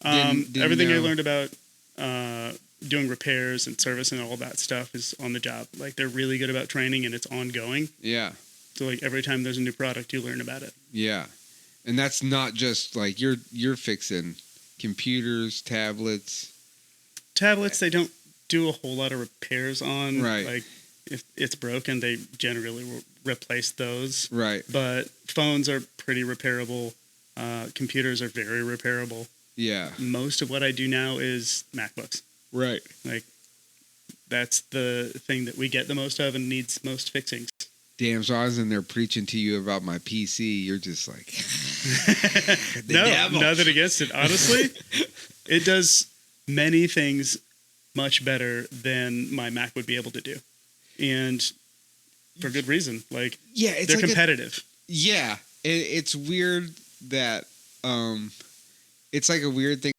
Didn't Everything I know. learned about doing repairs and service and all that stuff is on the job. Like, they're really good about training, and it's ongoing. Yeah. So, like, every time there's a new product, you learn about it. Yeah. And that's not just like you're fixing computers, tablets. Tablets, they don't do a whole lot of repairs on. Right. Like, if it's broken, they generally replace those. Right. But phones are pretty repairable. Computers are very repairable. Yeah. Most of what I do now is MacBooks. Right. Like, that's the thing that we get the most of and needs most fixings. Damn, so I was in there preaching to you about my PC. You're just like, No, devil. nothing against it. Honestly, it does many things much better than my Mac would be able to do. And for good reason. Like, yeah, it's they're like competitive. it's weird that it's like a weird thing